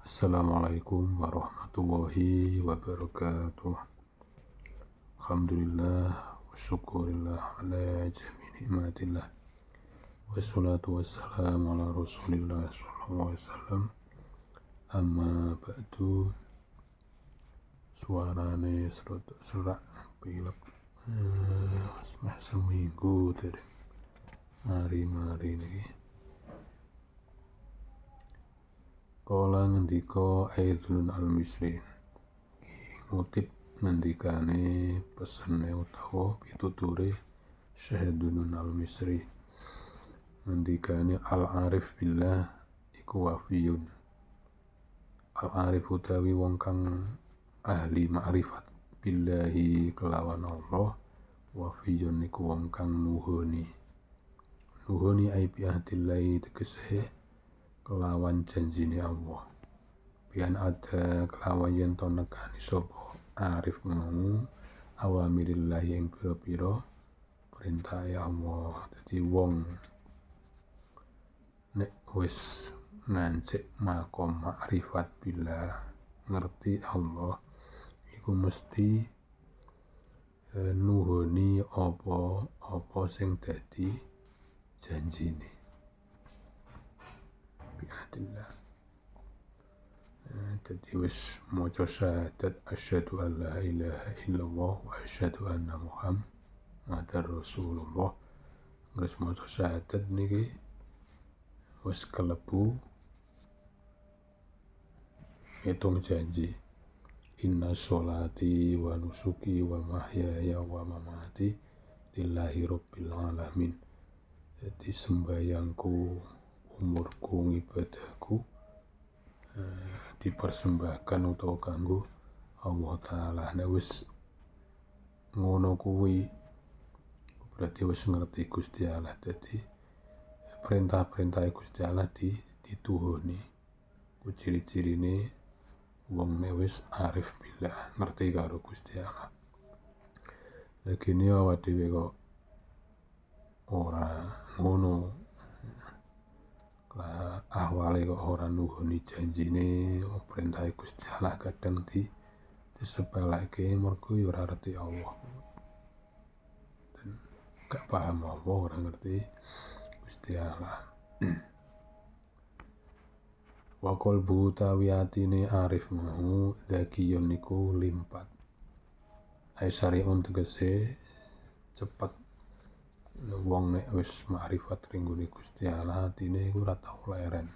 Assalamualaikum warahmatullahi wabarakatuh. Alhamdulillah wa syukurillah ala jami nikmatillah. Wassalatu wassalamu ala rasulillah sallallahu alaihi wasallam. Amma ba'du. Suarane serak pilek seminggu tadi. Mari niki. Kala ngendika Aidun al-Misri ngutip ngendikane pesene utawa pituture Syahidun al-Misri ngendikane al-arif billah iku wafiyun. Al-arif utawi wong kang ahli ma'rifat billahi kelawan Allah, wafiyun iku wong kang nuhoni aibi ahdillahi tegese kelawan janjine Allah. Bian ada kelawan yen to nekani sapa arif mau awamirillah yang pira-pira perintah ya Allah. Dadi wong nek wis ngancik makom makrifat billah, ngerti Allah, iku mesti nuhoni apa sing dadi janjine biadillah. Jadi wis maca syahadat asyhadu an la ilaha illallah wa asyhadu anna Muhammadar Rasulullah. Terus maca syahadat niki wis kelebu hitung janji. Inna sholati wa nusuki wa mahyaya wa mamati lillahi rabbil alamin. Jadi sembayangku, umurku, ngibadahku dipersembahkan utawa kanggo Allah Ta'ala. Nek wis ngono kuwi berarti wis ngerti Gusti Allah. Dadi perintah-perintah Gusti Allah dituhuni. Ku ciri-cirine wong nek wis arif billah, ngerti karo Gusti Allah. Lagi ini awak dhewe kok ora ngono, ahwale kok ora nuhuni janjine, perintah Gusti Allah kadang disepeleke mergo ya ora ngerti Allah. Dan gak paham apa ora ngerti Gusti Allah. Wa qalbu tawiyatine arif mau zakiyun niku limpat. Ai syari'un tegese cepet. Wong nek wis makrifat ring nggone Gusti Allah, atine iku ora tau leren.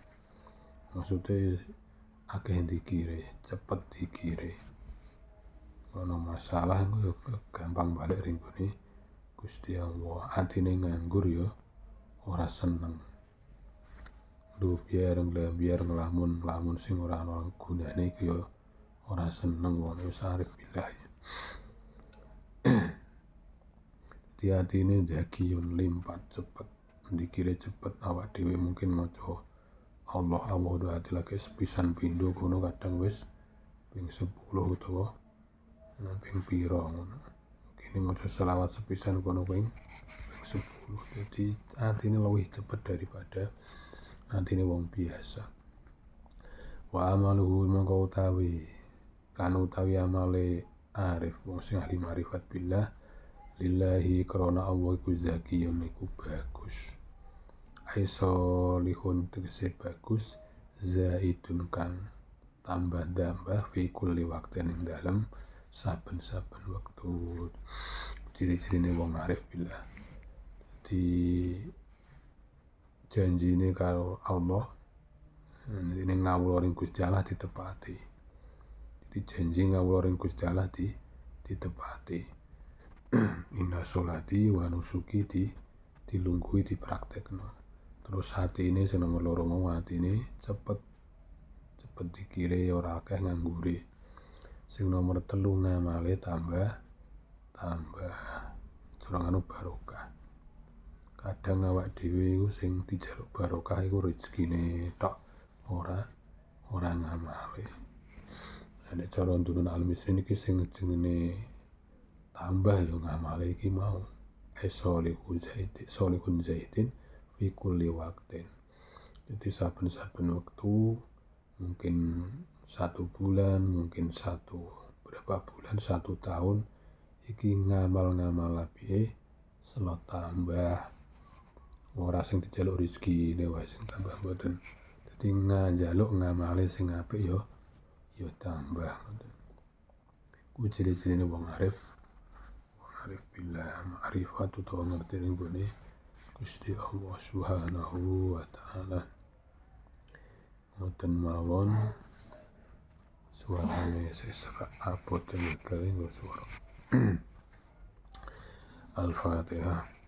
Maksude akeh dikire, cepet dikire. Ono masalah iku yo gampang balik ring nggone Gusti Allah. Atine nganggur yo ora seneng. Biar ngelamun sing ora ana gunane iku yo ora seneng wong wis arif billah. Hati-hatine zakiyun limpat cepet, dikira cepet awak dhewe mungkin maca Allah doa ati lagi sepisan pindho kono kadang wis ping 10 utawa ping pira ngono. Kene maca selawat sepisan kono ping 10. Jadi atine luwih cepet daripada atine wong biasa. Wa amaluhu mangko utawi amale arif wong sing ahli ma'rifat billah lillahi krana Allah iku zakiyun iku bagus. Aisolihun tegese bagus, zaidun kang tambah fi kulli waqtin ing dalem saben-saben wektu. Ciri-cirine wong arif billah. Di janjine karo Allah ini ngawula ring Gusti Allah ditepati. Jadi janji ngawula ring Gusti Allah ditepati. Inna sholati wa nusuki dilungguhi dipraktekno. Terus hati ini seneng loro mau atine cepet dikire ora akeh nganggure. Sing nomor 3 ngamale tambah curang barokah. Kadang awak dhewe iku sing dijaluk barokah iku rezekine tok, ora ngamale. Nek cara Dunun al-Misri niki sing jenenge tambah yo ngamale iki mau solihun zaidin fi kulli waqtin. Jadi saben-saben wektu mungkin 1 bulan, mungkin berapa bulan, 1 tahun iki ngamal apike selot tambah. Ora sing dijaluk rezekine wae sing tambah mboten. Dadi njaluk ngamale sing apik ya tambah ngoten. Ku ciri-cirine wong arif billah, ma'rifat utawa ngerti ning gone Gusti Allah Subhanahu wa taala. Ngoten mawon, suarane serak abot tegal nggo suara. Al-Fatihah.